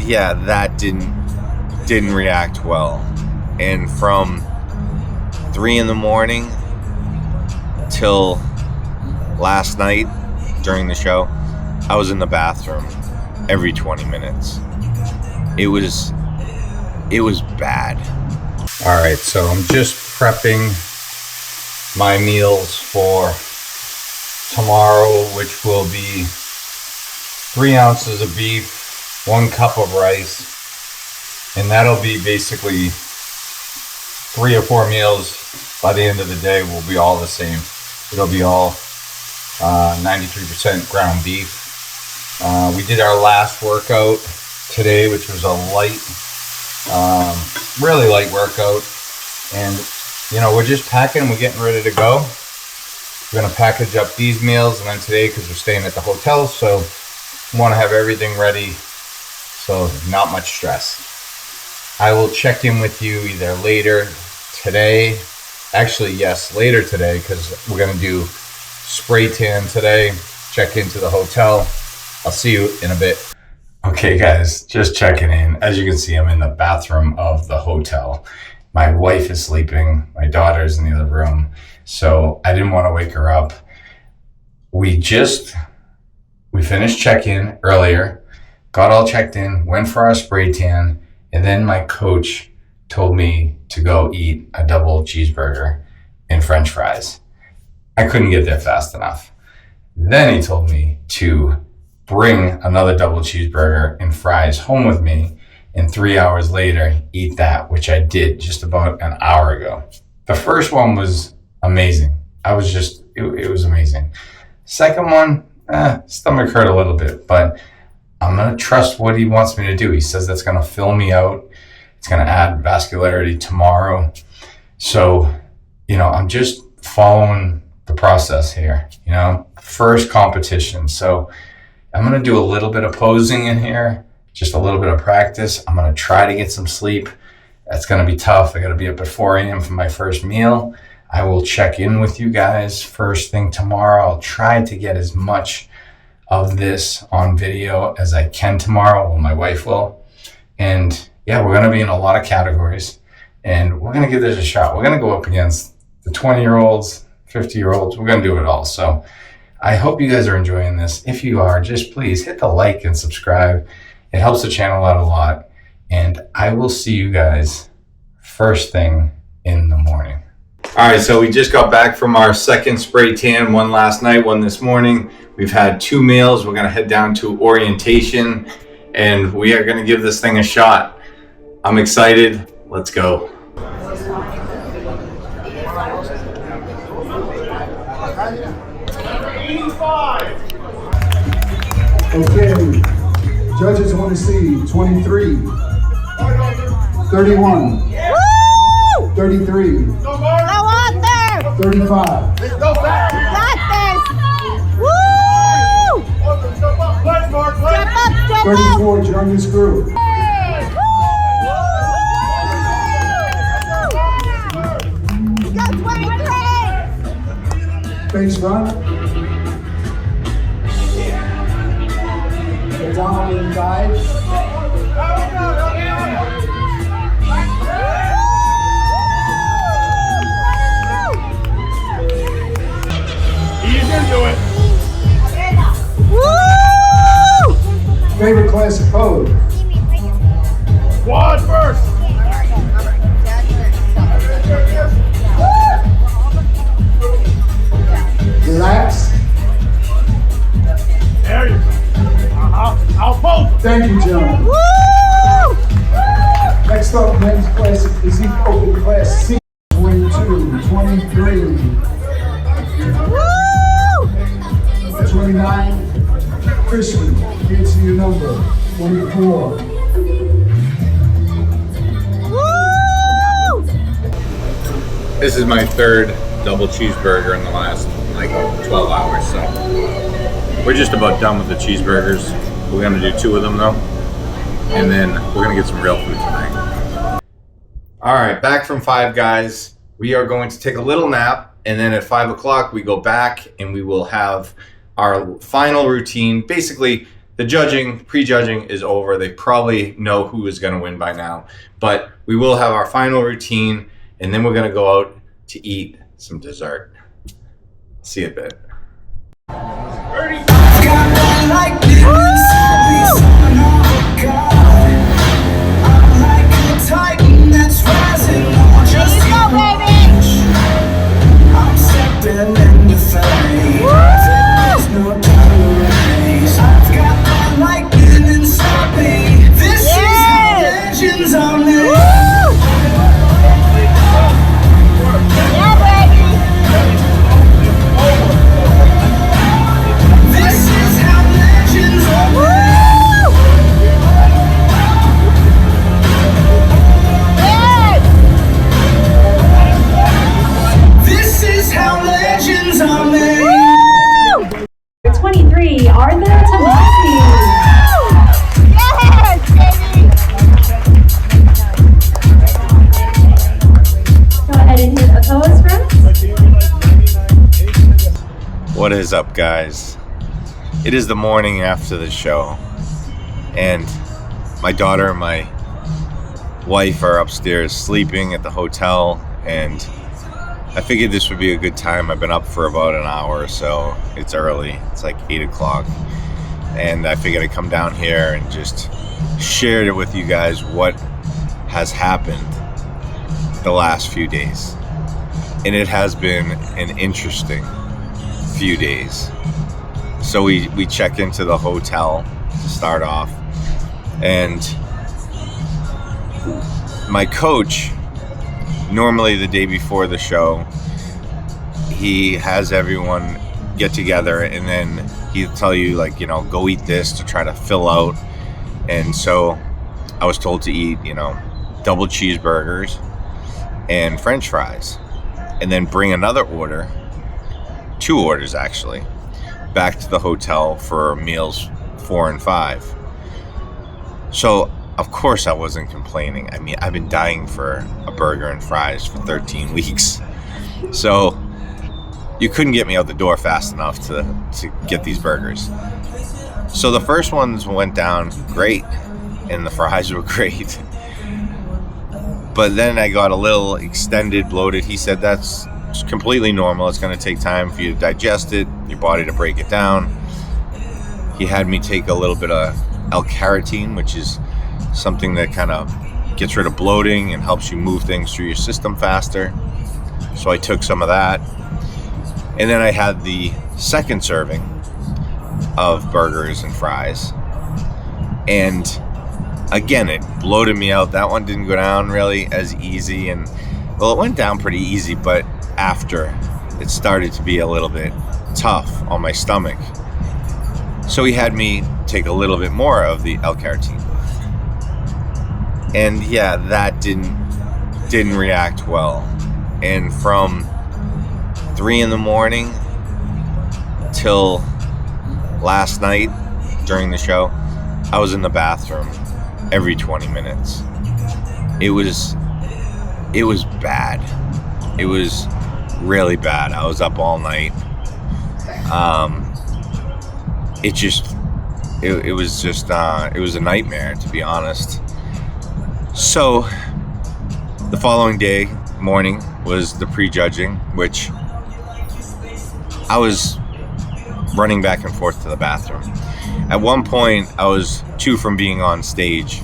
yeah, that didn't react well. And from 3 in the morning till last night during the show, I was in the bathroom every 20 minutes. It was bad. All right, so I'm just prepping my meals for tomorrow, which will be 3 ounces of beef, 1 cup of rice, and that'll be basically 3 or 4 meals. By the end of the day will be all the same. It'll be all 93% ground beef. We did our last workout today, which was a light, really light workout, and we're just packing. We're getting ready to go. We're gonna package up these meals, and then today, because we're staying at the hotel, so we want to have everything ready, so not much stress. I will check in with you either later today, actually yes, later today, because we're gonna do spray tan today, check into the hotel. I'll see you in a bit. Okay guys, just checking in. As you can see, I'm in the bathroom of the hotel. My wife is sleeping, my daughter's in the other room, so I didn't want to wake her up. We finished check-in earlier, got all checked in, went for our spray tan, and then my coach told me to go eat a double cheeseburger and French fries. I couldn't get there fast enough. Then he told me to bring another double cheeseburger and fries home with me, and 3 hours later eat that, which I did just about an hour ago. The first one was amazing. It was amazing. Second one, stomach hurt a little bit, but I'm gonna trust what he wants me to do. He says that's gonna fill me out. It's gonna add vascularity tomorrow. So, I'm just following the process here, first competition. So I'm going to do a little bit of posing in here, just a little bit of practice. I'm going to try to get some sleep. That's going to be tough. I got to be up at 4 a.m. for my first meal. I will check in with you guys first thing tomorrow. I'll try to get as much of this on video as I can tomorrow. Well, my wife will. And yeah, we're going to be in a lot of categories, and we're going to give this a shot. We're going to go up against the 20-year-olds, 50-year-olds. We're going to do it all. So I hope you guys are enjoying this. If you are, just please hit the like and subscribe. It helps the channel out a lot. And I will see you guys first thing in the morning. All right, so we just got back from our second spray tan, one last night, one this morning. We've had 2 meals. We're gonna head down to orientation, and we are gonna give this thing a shot. I'm excited. Let's go. Okay, judges want to see 23, 31, 33, Go on there! 35, You got this! Woo! Step up! 34, join this group. Go 23! Face front. Get down and dive. Ease into it! Woo! Favorite classic pose. Quad first! Relax. There you go. I'll pose. Thank you, John. Woo! Next up, men's classic physique open class C. 22, 23, Woo! 29. Christian, can't see your number. 24. Woo! This is my third double cheeseburger in the last 12 hours, so we're just about done with the cheeseburgers. We're gonna do 2 of them though, and then we're gonna get some real food tonight. All right, back from Five Guys. We are going to take a little nap, and then at 5 o'clock we go back and we will have our final routine. Basically, the prejudging is over. They probably know who is going to win by now. But we will have our final routine, and then we're going to go out to eat some dessert. See you in a bit. What is up, guys? It is the morning after the show, and my daughter and my wife are upstairs sleeping at the hotel, and I figured this would be a good time. I've been up for about an hour or so. It's early. It's like 8 o'clock, and I figured I'd come down here and just share it with you guys what has happened the last few days. And it has been an interesting few days. So we check into the hotel to start off, and my coach, normally the day before the show, he has everyone get together, and then he'll tell you, like, go eat this to try to fill out. And so I was told to eat, double cheeseburgers and French fries, and then bring another order, 2 orders actually, back to the hotel for meals 4 and 5. So of course I wasn't complaining. I mean, I've been dying for a burger and fries for 13 weeks. So you couldn't get me out the door fast enough to get these burgers. So the first ones went down great, and the fries were great. But then I got a little extended bloated. He said that's completely normal. It's going to take time for you to digest it, your body to break it down. He had me take a little bit of L-carnitine, which is something that kind of gets rid of bloating and helps you move things through your system faster. So I took some of that. And then I had the second serving of burgers and fries. And again, it bloated me out. That one didn't go down really as easy. And well, it went down pretty easy, but after, it started to be a little bit tough on my stomach. So he had me take a little bit more of the L-carnitine. And yeah, that didn't react well. And from 3 in the morning till last night during the show, I was in the bathroom every 20 minutes. It was bad. It was really bad. I was up all night. It was a nightmare, to be honest. So the following day morning was the prejudging, which I was running back and forth to the bathroom. At one point, I was 2 from being on stage,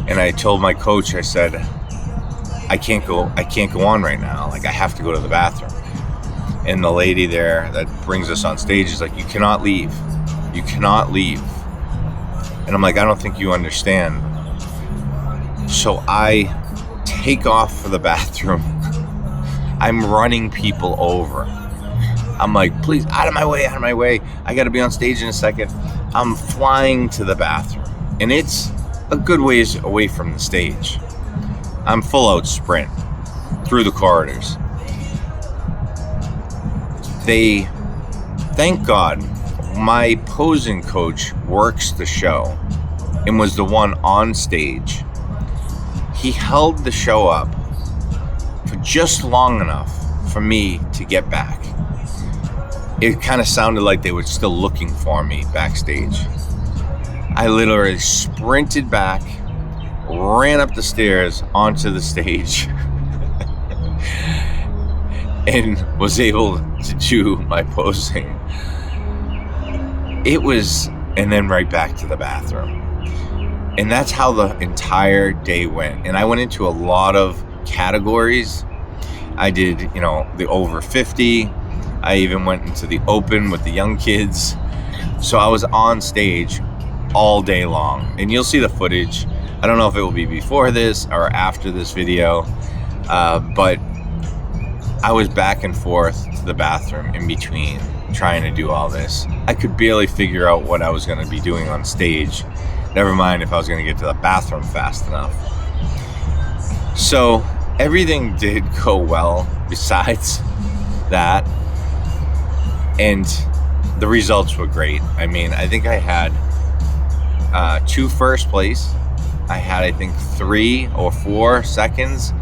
and I told my coach, I said, I can't go on right now. Like, I have to go to the bathroom. And the lady there that brings us on stage is like, you cannot leave. You cannot leave. And I'm like, I don't think you understand. So I take off for the bathroom. I'm running people over. I'm like, please, out of my way. I got to be on stage in a second. I'm flying to the bathroom. And it's a good ways away from the stage. I'm full out sprint through the corridors. Thank God, my posing coach works the show and was the one on stage. He held the show up for just long enough for me to get back. it kind of sounded like they were still looking for me backstage. I literally sprinted back, ran up the stairs onto the stage, and was able to do my posing. It was, and then right back to the bathroom. And that's how the entire day went. And I went into a lot of categories. I did, you know, the over 50. I even went into the open with the young kids. So I was on stage all day long. And you'll see the footage. I don't know if it will be before this or after this video. But I was back and forth to the bathroom in between trying to do all this. I could barely figure out what I was going to be doing on stage. Never mind if I was going to get to the bathroom fast enough. So everything did go well besides that. And the results were great. I mean, I think I had 2 first place. I had, I think, 3 or 4 seconds.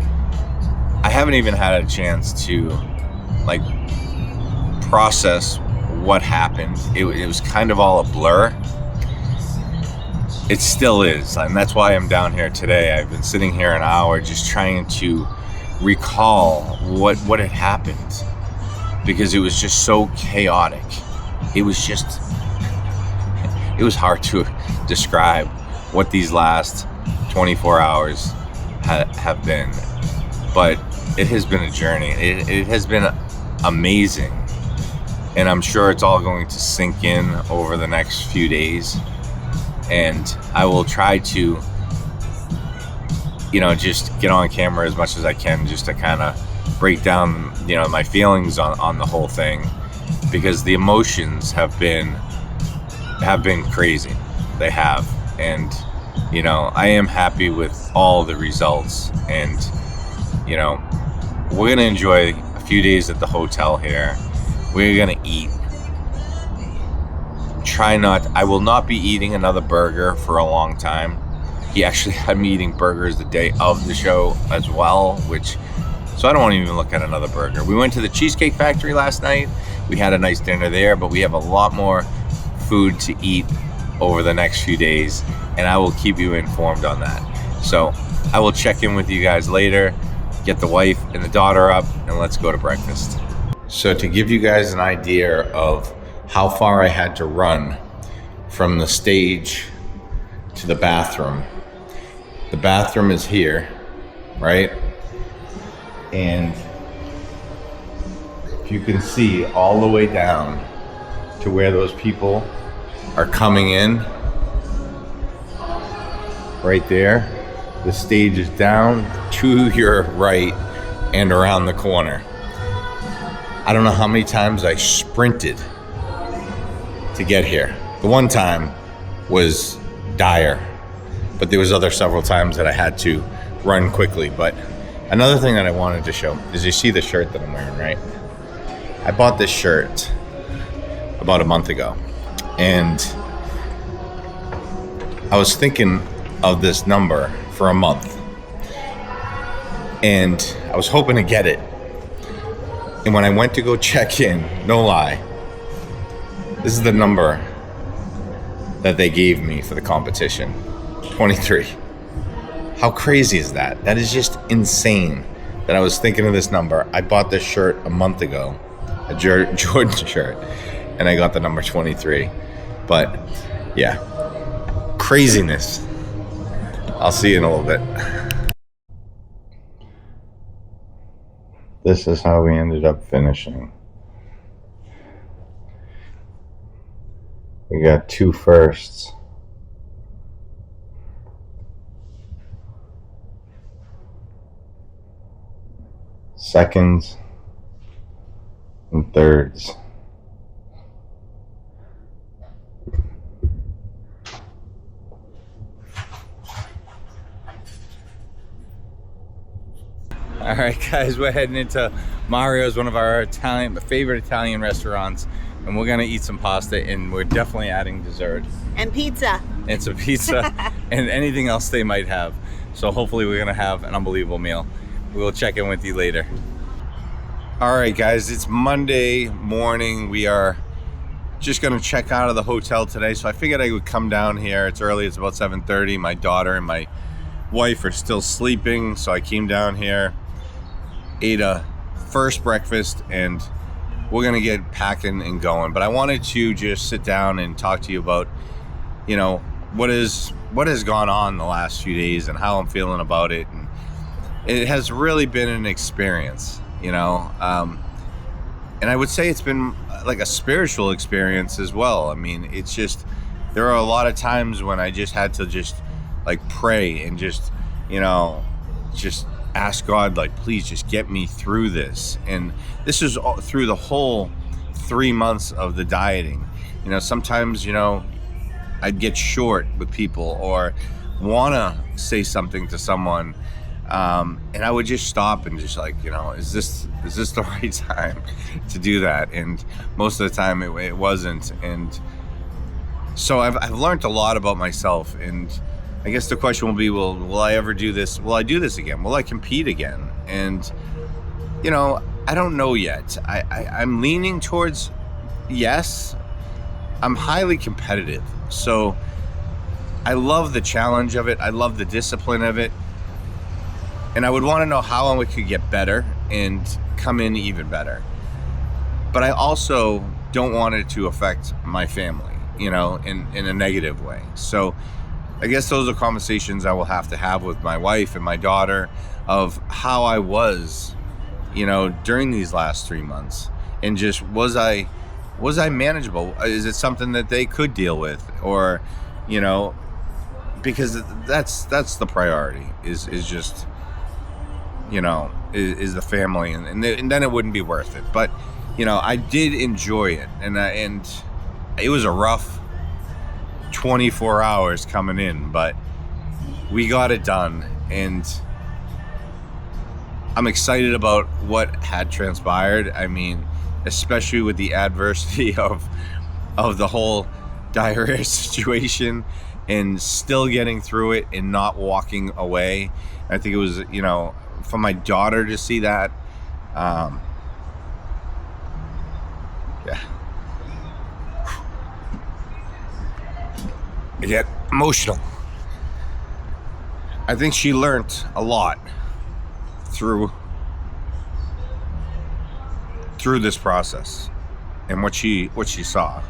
I haven't even had a chance to like process what happened. It was kind of all a blur. It still is, and that's why I'm down here today. I've been sitting here an hour just trying to recall what had happened, because it was just so chaotic. It was hard to describe what these last 24 hours have been, but it has been a journey. It has been amazing, and I'm sure it's all going to sink in over the next few days. And I will try to, you know, just get on camera as much as I can, just to kind of break down, you know, my feelings on the whole thing, because the emotions have been crazy. They have. And, you know, I am happy with all the results, and, you know, we're going to enjoy a few days at the hotel here. We're going to eat. I will not be eating another burger for a long time. He actually had me eating burgers the day of the show as well, so I don't want to even look at another burger. We went to the Cheesecake Factory last night. We had a nice dinner there, but we have a lot more food to eat over the next few days, and I will keep you informed on that. So I will check in with you guys later, get the wife and the daughter up, and let's go to breakfast. So to give you guys an idea of how far I had to run from the stage to the bathroom. The bathroom is here, right? And if you can see all the way down to where those people are coming in, right there, the stage is down to your right and around the corner. I don't know how many times I sprinted to get here. The one time was dire, but there was several times that I had to run quickly. But another thing that I wanted to show is, you see the shirt that I'm wearing, right? I bought this shirt about a month ago, and I was thinking of this number for a month, and I was hoping to get it. And when I went to go check in, no lie, this is the number that they gave me for the competition, 23. How crazy is that? That is just insane that I was thinking of this number. I bought this shirt a month ago, a Jordan shirt, and I got the number 23. But yeah, craziness. I'll see you in a little bit. This is how we ended up finishing. We got 2 firsts. Seconds and thirds. All right, guys, we're heading into Mario's, one of our favorite Italian restaurants, and we're gonna eat some pasta, and we're definitely adding dessert. And pizza. And some pizza and anything else they might have. So hopefully we're gonna have an unbelievable meal. We'll check in with you later. All right, guys, it's Monday morning. We are just gonna check out of the hotel today, so I figured I would come down here. It's early, it's about 7:30. My daughter and my wife are still sleeping, so I came down here, ate a first breakfast, and we're gonna get packing and going. But I wanted to just sit down and talk to you about, you know, what has gone on the last few days and how I'm feeling about it. And it has really been an experience, you know, and I would say it's been like a spiritual experience as well. I mean, it's just, there are a lot of times when I just had to just like pray and just, you know, just ask God, like, please just get me through this. And this is all through the whole 3 months of the dieting. You know, sometimes, you know, I'd get short with people or want to say something to someone, and I would just stop and just like, you know, is this the right time to do that? And most of the time it wasn't. And so I've learned a lot about myself. And I guess the question will be, will I ever do this? Will I do this again? Will I compete again? And, you know, I don't know yet. I'm leaning towards yes. I'm highly competitive. So I love the challenge of it. I love the discipline of it. And I would want to know how I could get better and come in even better. But I also don't want it to affect my family, you know, in a negative way. So I guess those are conversations I will have to have with my wife and my daughter of how I was, you know, during these last 3 months. And just, was I manageable? Is it something that they could deal with? Or, you know, because that's the priority is just, you know, is the family, and then it wouldn't be worth it. But, you know, I did enjoy it, and it was a rough 24 hours coming in, but we got it done, and I'm excited about what had transpired. I mean, especially with the adversity of the whole diarrhea situation, and still getting through it and not walking away. I think it was, you know, for my daughter to see that, yeah, I get emotional. I think she learned a lot through this process and what she saw.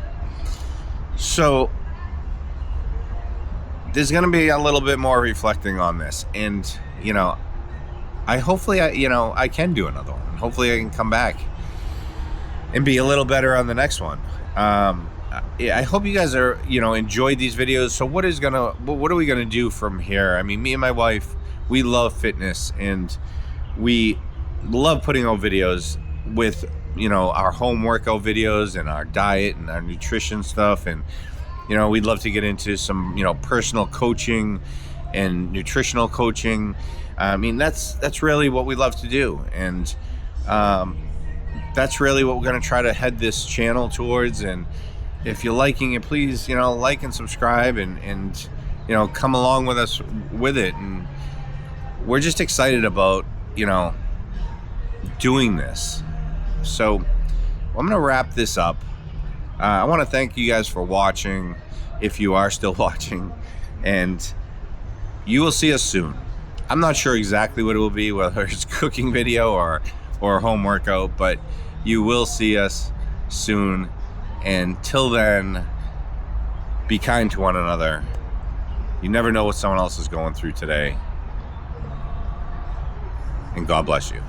So there's going to be a little bit more reflecting on this, and, you know, hopefully I can do another one. Hopefully I can come back and be a little better on the next one. I hope you guys are, you know, enjoyed these videos. So what are we gonna do from here? I mean, me and my wife, we love fitness, and we love putting out videos with, you know, our home workout videos and our diet and our nutrition stuff. And, you know, we'd love to get into some, you know, personal coaching and nutritional coaching. I mean, that's really what we love to do. And that's really what we're going to try to head this channel towards. And if you're liking it, please, you know, like and subscribe, and you know, come along with us with it. And we're just excited about, you know, doing this. So I'm going to wrap this up. I want to thank you guys for watching, if you are still watching, and you will see us soon. I'm not sure exactly what it will be, whether it's cooking video or a home workout, but you will see us soon. And till then, be kind to one another. You never know what someone else is going through today. And God bless you.